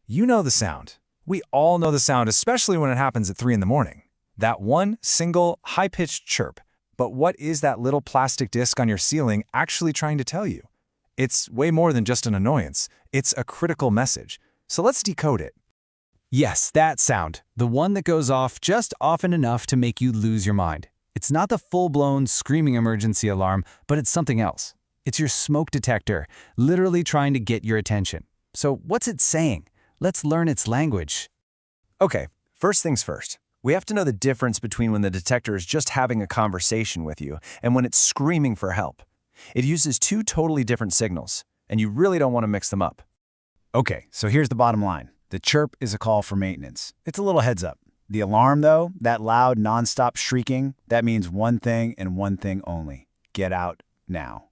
You know the sound. We all know the sound, especially when it happens at 3 in the morning. That one single high-pitched chirp. But what is that little plastic disc on your ceiling actually trying to tell you? It's way more than just an annoyance. It's a critical message. So let's decode it. Yes, that sound. The one that goes off just often enough to make you lose your mind. It's not the full-blown screaming emergency alarm, but it's something else. It's your smoke detector, literally trying to get your attention. So what's it saying? Let's learn its language. Okay, first things first. We have to know the difference between when the detector is just having a conversation with you and when it's screaming for help. It uses two totally different signals, and you really don't want to mix them up. Okay, so here's the bottom line. The chirp is a call for maintenance. It's a little heads up. The alarm, though, that loud, nonstop shrieking, that means one thing and one thing only. Get out now.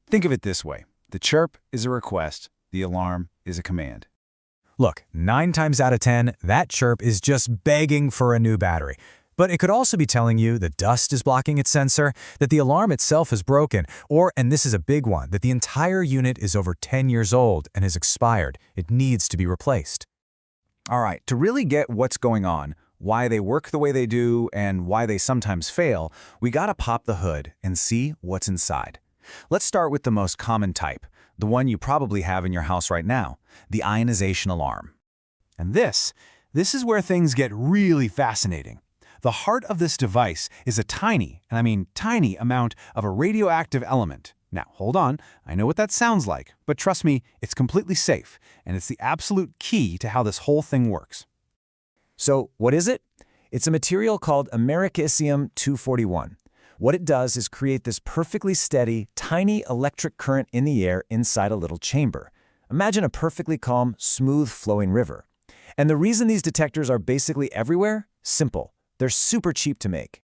Think of it this way. The chirp is a request. The alarm is a command. Look, 9 times out of 10, that chirp is just begging for a new battery. But it could also be telling you the dust is blocking its sensor, that the alarm itself is broken, or, and this is a big one, that the entire unit is over 10 years old and has expired. It needs to be replaced. All right, to really get what's going on, why they work the way they do, and why they sometimes fail, we gotta pop the hood and see what's inside. Let's start with the most common type, the one you probably have in your house right now, the ionization alarm. And this is where things get really fascinating. The heart of this device is a tiny, and I mean tiny, amount of a radioactive element. Now, hold on, I know what that sounds like, but trust me, it's completely safe, and it's the absolute key to how this whole thing works. So, what is it? It's a material called Americium-241. What it does is create this perfectly steady, tiny electric current in the air inside a little chamber. Imagine a perfectly calm, smooth-flowing river. And the reason these detectors are basically everywhere? Simple. They're super cheap to make.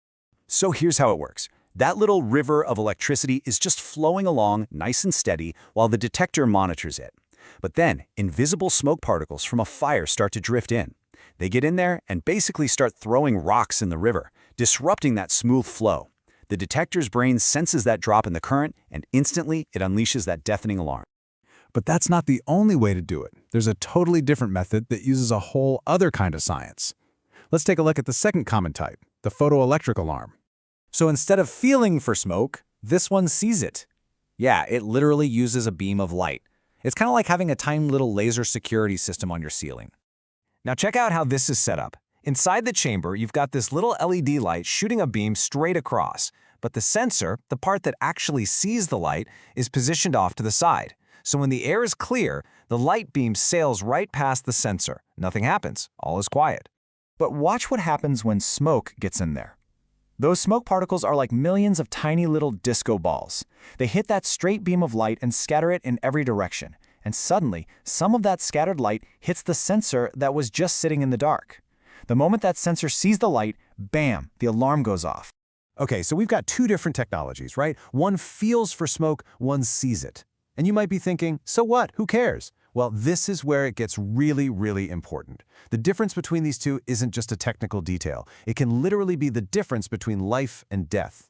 So here's how it works. That little river of electricity is just flowing along nice and steady while the detector monitors it. But then, invisible smoke particles from a fire start to drift in. They get in there and basically start throwing rocks in the river, disrupting that smooth flow. The detector's brain senses that drop in the current, and instantly it unleashes that deafening alarm. But that's not the only way to do it. There's a totally different method that uses a whole other kind of science. Let's take a look at the second common type, the photoelectric alarm. So instead of feeling for smoke, this one sees it. Yeah, it literally uses a beam of light. It's kind of like having a tiny little laser security system on your ceiling. Now check out how this is set up. Inside the chamber, you've got this little LED light shooting a beam straight across, but the sensor, the part that actually sees the light, is positioned off to the side. So when the air is clear, the light beam sails right past the sensor. Nothing happens. All is quiet. But watch what happens when smoke gets in there. Those smoke particles are like millions of tiny little disco balls. They hit that straight beam of light and scatter it in every direction. And suddenly, some of that scattered light hits the sensor that was just sitting in the dark. The moment that sensor sees the light, bam, the alarm goes off. Okay, so we've got two different technologies, right? One feels for smoke, one sees it. And you might be thinking, so what? Who cares? Well, this is where it gets really, really important. The difference between these two isn't just a technical detail. It can literally be the difference between life and death.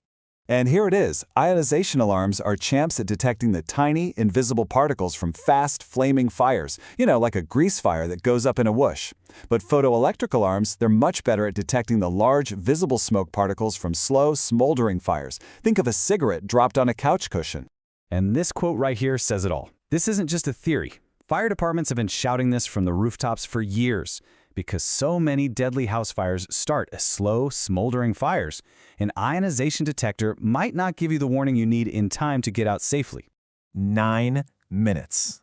And here it is. Ionization alarms are champs at detecting the tiny, invisible particles from fast, flaming fires. You know, like a grease fire that goes up in a whoosh. But photoelectric alarms, they're much better at detecting the large, visible smoke particles from slow, smoldering fires. Think of a cigarette dropped on a couch cushion. And this quote right here says it all. This isn't just a theory. Fire departments have been shouting this from the rooftops for years because so many deadly house fires start as slow, smoldering fires. An ionization detector might not give you the warning you need in time to get out safely. 9 minutes.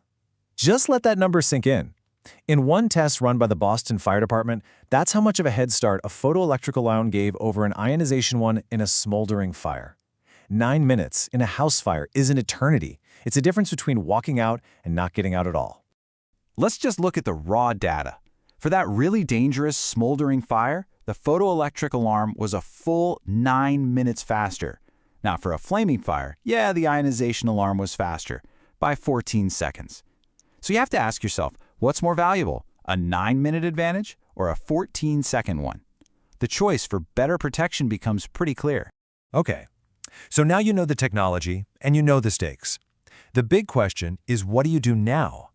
Just let that number sink in. In one test run by the Boston Fire Department, that's how much of a head start a photoelectric alarm gave over an ionization one in a smoldering fire. 9 minutes in a house fire is an eternity. It's a difference between walking out and not getting out at all. Let's just look at the raw data. For that really dangerous smoldering fire, the photoelectric alarm was a full 9 minutes faster. Now for a flaming fire, yeah, the ionization alarm was faster, by 14 seconds. So you have to ask yourself, what's more valuable, a 9-minute advantage or a 14-second one? The choice for better protection becomes pretty clear. Okay, so now you know the technology and you know the stakes. The big question is, what do you do now?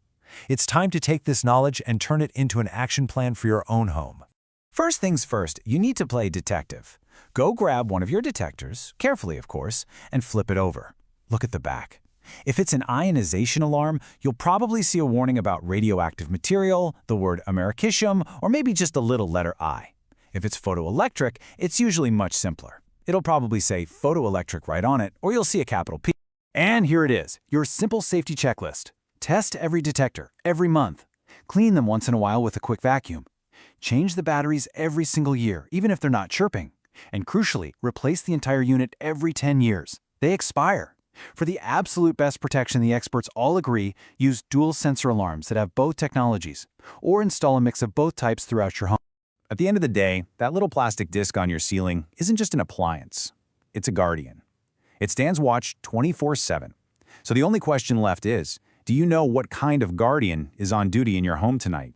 It's time to take this knowledge and turn it into an action plan for your own home. First things first, you need to play detective. Go grab one of your detectors, carefully of course, and flip it over. Look at the back. If it's an ionization alarm, you'll probably see a warning about radioactive material, the word americium, or maybe just a little letter I. If it's photoelectric, it's usually much simpler. It'll probably say photoelectric right on it, or you'll see a capital P. And here it is, your simple safety checklist. Test every detector, every month. Clean them once in a while with a quick vacuum. Change the batteries every single year, even if they're not chirping. And crucially, replace the entire unit every 10 years. They expire. For the absolute best protection, the experts all agree, use dual sensor alarms that have both technologies, or install a mix of both types throughout your home. At the end of the day, that little plastic disc on your ceiling isn't just an appliance. It's a guardian. It stands watch 24/7. So the only question left is, do you know what kind of guardian is on duty in your home tonight?